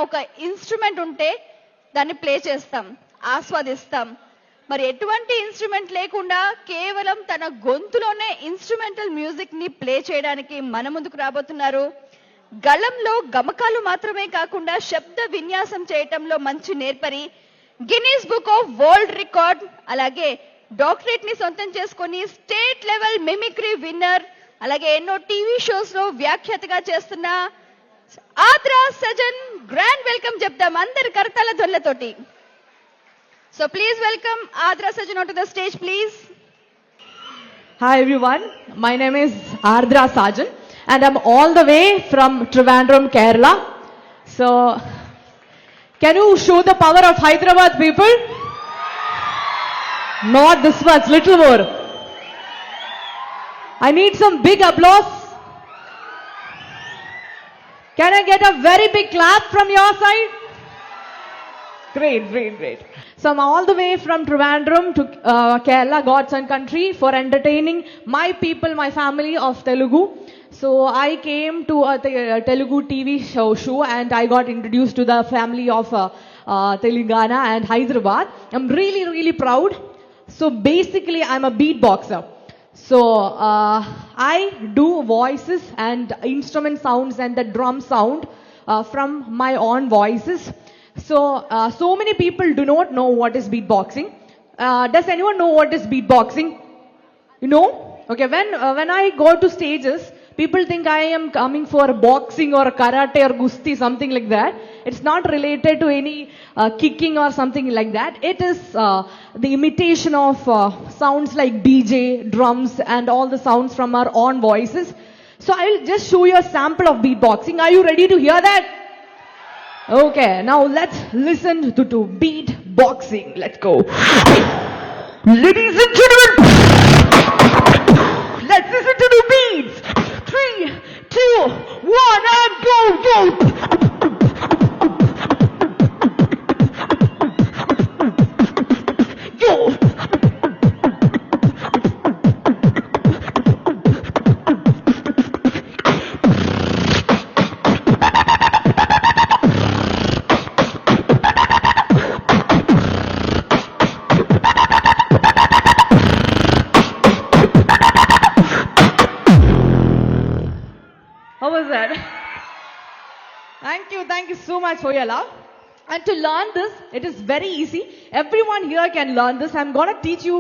ఒక ఇన్స్ట్రుమెంట్ ఉంటే దాన్ని ప్లే చేస్తాం, ఆస్వాదిస్తాం. మరి ఎటువంటి ఇన్స్ట్రుమెంట్ లేకుండా కేవలం తన గొంతులోనే ఇన్స్ట్రుమెంటల్ మ్యూజిక్ ని ప్లే చేయడానికి మన ముందుకు రాబోతున్నారు. గళంలో గమకాలు మాత్రమే కాకుండా శబ్ద విన్యాసం చేయటంలో మంచి నేర్పరి, Guinness book of world record, అలాగే డాక్టరేట్ ని సొంతం చేసుకొని స్టేట్ లెవెల్ మిమిక్రీ విన్నర్, అలాగే ఎన్నో టీవీ షోస్ లో వ్యాఖ్యాతగా చేస్తున్న ఆద్రా సజన్. గ్రాండ్ వెల్కమ్ చెప్తాం అందరి కరతాల ధ్వనులతోటి. So please welcome Adra Sajan onto the stage, please. Hi everyone, my name is Ardra Sajan and I'm all the way from Trivandrum, Kerala. So, can you show the power of Hyderabad people? Not this much, little more. I need some big applause. Can I get a very big clap from your side? Great, great, great. So I'm all the way from Trivandrum to Kerala, God's own country, for entertaining my people, my family of Telugu. So I came to a Telugu TV show and I got introduced to the family of Telangana and Hyderabad. I'm really, really proud. So basically I'm a beatboxer. So I do voices and instrument sounds and the drum sound from my own voices. So, so many people do not know what is beatboxing. Does anyone know what is beatboxing? You know? Okay, when I go to stages, people think I am coming for boxing or karate or gusti, something like that. It's not related to any kicking or something like that. It is the imitation of sounds like DJ, drums and all the sounds from our own voices. So I will just show you a sample of beatboxing. Are you ready to hear that? Okay, now let's listen to beatboxing. Let's go. Ladies and gentlemen, let's listen to the beats. 3, 2, 1, and go, go. Go. How was that? Thank you so much for your love. And to learn this, it is very easy. Everyone here can learn this. I'm gonna teach you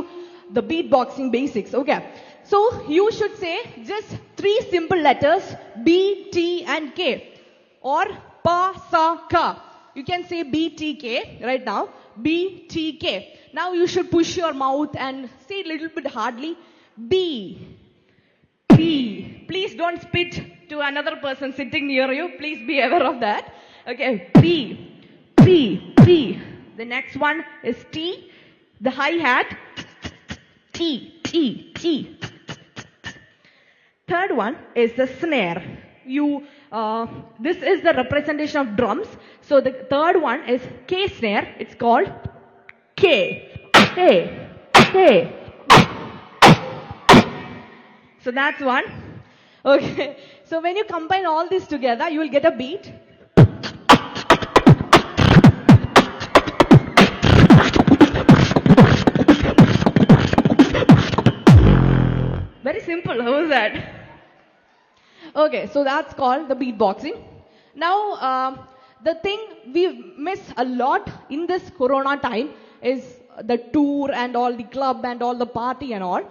the beatboxing basics. Okay. So you should say just 3 simple letters, B, T and K. Or Pa, Sa, Ka. You can say B, T, K right now. B, T, K. Now you should push your mouth and say a little bit hardly. B. P. Please don't spit to another person sitting near you. Please be aware of that. Okay. P. P. P. The next one is T. The hi-hat. T. T. T. Third one is the snare. This is the representation of drums. So the third one is K snare. It's called K. K. K. So that's one. Okay. So when you combine all this together, you will get a beat. Very simple. How was that? Okay. So that's called the beatboxing. Now, the thing we miss a lot in this Corona time is the tour and all the club and all the party and all.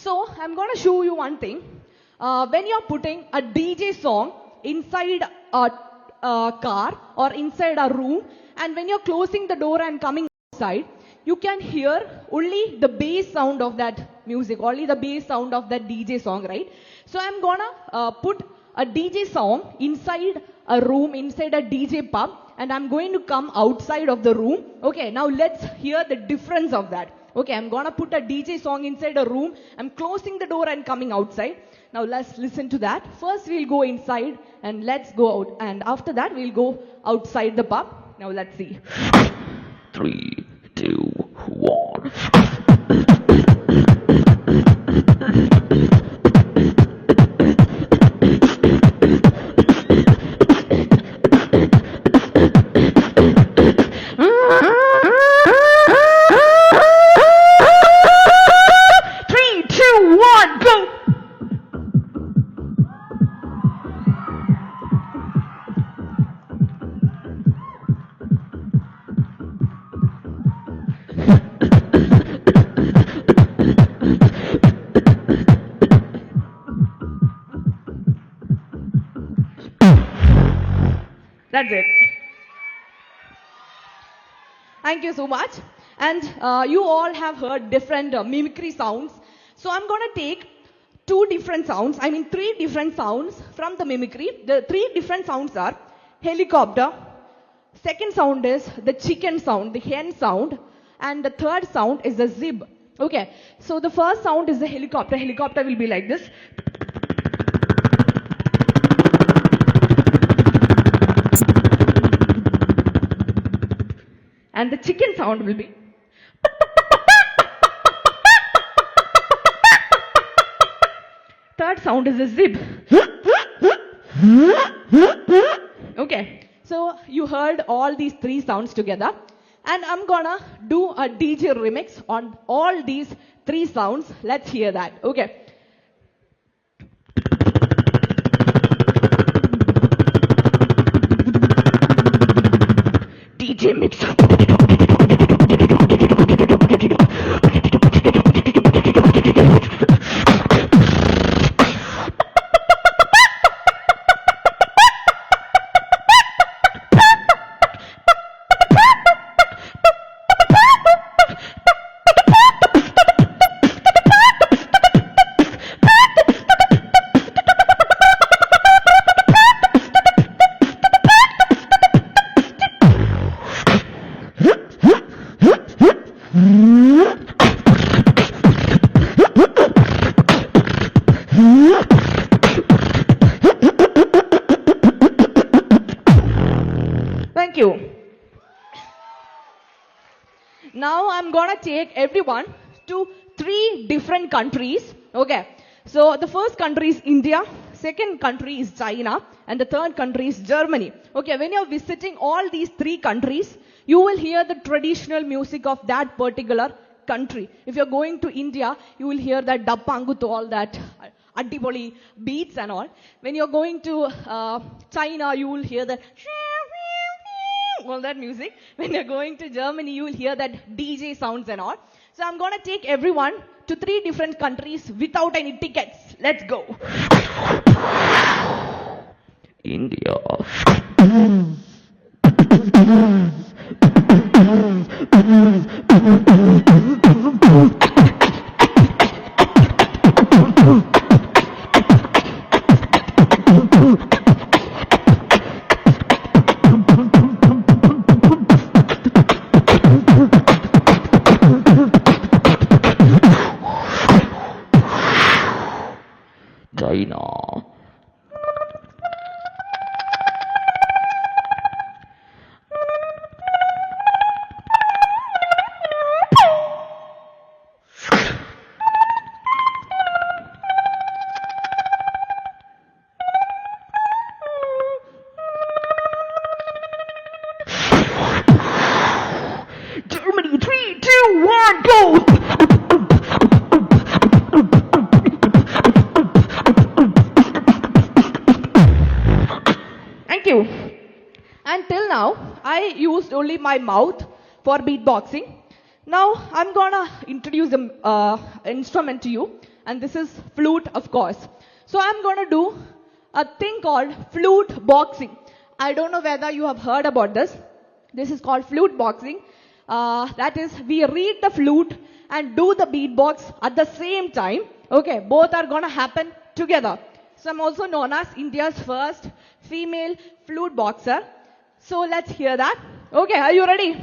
So I'm going to show you one thing. When you're putting a DJ song inside a car or inside a room, and when you're closing the door and coming outside, you can hear only the bass sound of that music, only the bass sound of that DJ song, right? So I'm going to put a DJ song inside a room, inside a DJ pub, and I'm going to come outside of the room. Okay, now let's hear the difference of that. Okay, I'm gonna put a DJ song inside a room. I'm closing the door and coming outside. Now let's listen to that. First we'll go inside and let's go out. And after that we'll go outside the pub. Now let's see. 3, 2, 1. That's it. Thank you so much. And you all have heard different mimicry sounds. So I'm going to take three different sounds from the mimicry. The three different sounds are helicopter. Second sound is the chicken sound, the hen sound. And the third sound is the zib. Okay. So the first sound is the helicopter. Helicopter will be like this. And the chicken sound will be. Third sound is a zip. Okay, so you heard all these three sounds together, and I'm gonna do a DJ remix on all these three sounds. Let's hear that. Okay. DJ mix. Thank you. Now I'm gonna take everyone to three different countries. Okay. So the first country is India, second country is China, and the third country is Germany. Okay, when you're visiting all these three countries, you will hear the traditional music of that particular country. If you're going to India, you will hear that Dappangu to all that Adipoli beats and all. When you're going to China, you will hear that all that music. When you're going to Germany, you will hear that DJ sounds and all. So I'm going to take everyone to three different countries without any tickets. Let's go. India. China. Germany, 3, 2, 1, go! Thank you. Until now, I used only my mouth for beatboxing. Now, I'm gonna introduce an instrument to you, and this is flute, of course. So I'm gonna do a thing called flute boxing. I don't know whether you have heard about this. This is called flute boxing. That is, we read the flute and do the beatbox at the same time. Okay, both are gonna happen together. So I'm also known as India's first female flute boxer. So let's hear that. Okay, are you ready?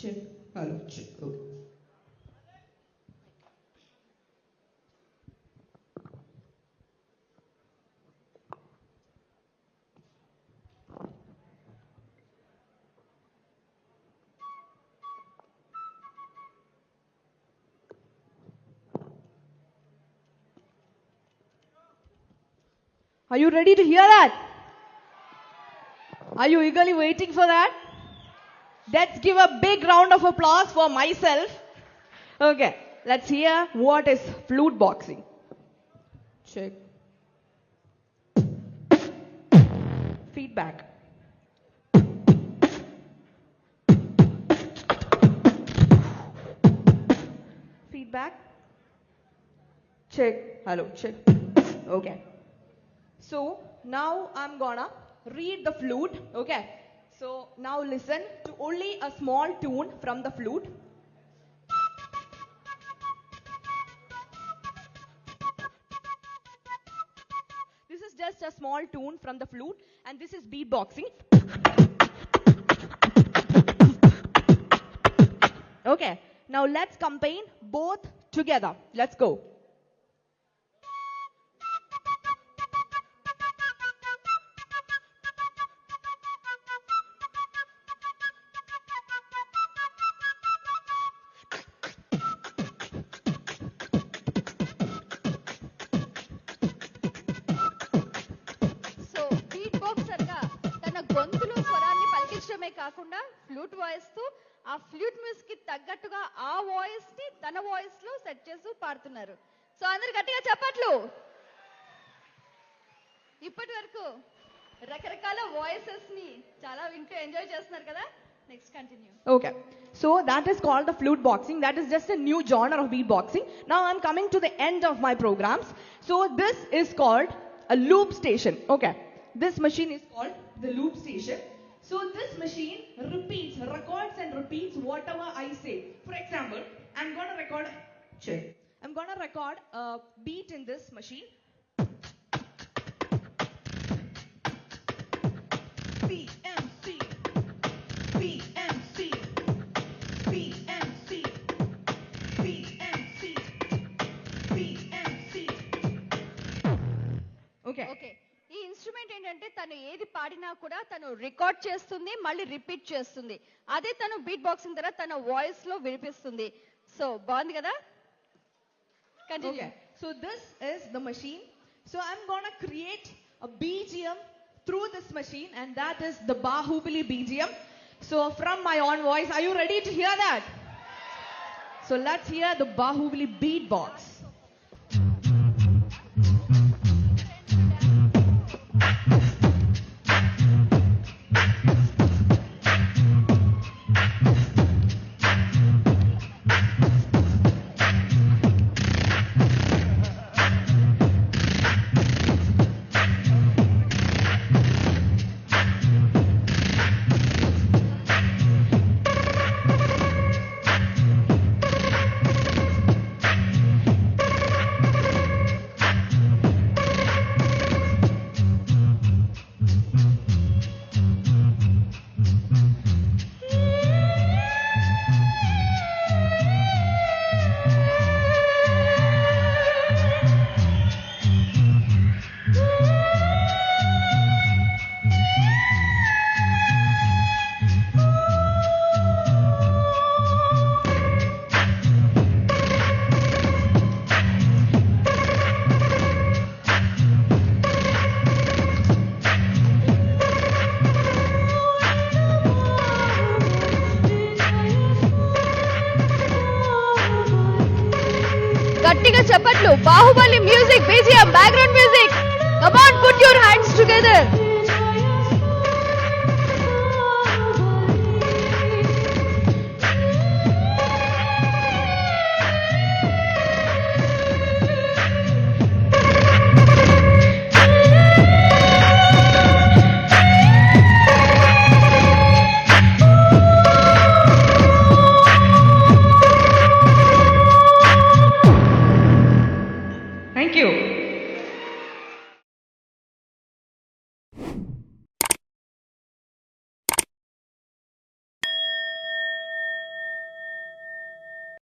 Check. Hello, check. Okay. Are you ready to hear that? Are you eagerly waiting for that? Let's give a big round of applause for myself. Okay, let's hear what is flute boxing. Check. Feedback. Feedback. Check. Hello, check. Okay. So now I'm gonna read the flute. Okay. So now listen to only a small tune from the flute. This is just a small tune from the flute, and this is beatboxing. Okay. Now let's combine both together. Let's go. So beat boxer గా తన గొంతులో స్వరాన్ని పలికించడమే కాకుండా flute వాయిస్తూ ఆ flute music కి తగ్గట్టుగా ఆ వాయిస్ ని తన వాయిస్ లో సెట్ చేస్తూ పాడుతున్నారు. సో అందరు గట్టిగా చెప్పట్లు. ఇప్పటి వరకు రకరకాల వాయిసెస్ ని చాలా వింటూ ఎంజాయ్ చేస్తున్నారు కదా. Next continue. Okay. So that is called the flute boxing. That is just a new genre of beatboxing. Now I'm coming to the end of my programs. So this is called a loop station. Okay. This machine is called the loop station. So this machine records and repeats whatever I say. For example, I'm going to record, check. I'm going to record a beat in this machine. PMC, PMC, PMC, PMC, PMC. Okay. Okay, ఈ instrument ఏంటంటే తను ఏది పాడినా కూడా తను record చేస్తుంది, మళ్ళీ repeat చేస్తుంది. అదే తను బీట్ బాక్సింగ్ ద్వారా తన వాయిస్ లో వినిపిస్తుంది. సో బాగుంది కదా. Continue. Okay. So this is the machine. So I'm gonna create a BGM through this machine, and that is the Bahubali BGM. So from my own voice, are you ready to hear that? So let's hear the Bahubali beatbox. గట్టిగా చెప్పట్లు. Baahubali music, BGM, background music. Come on, put your hands together.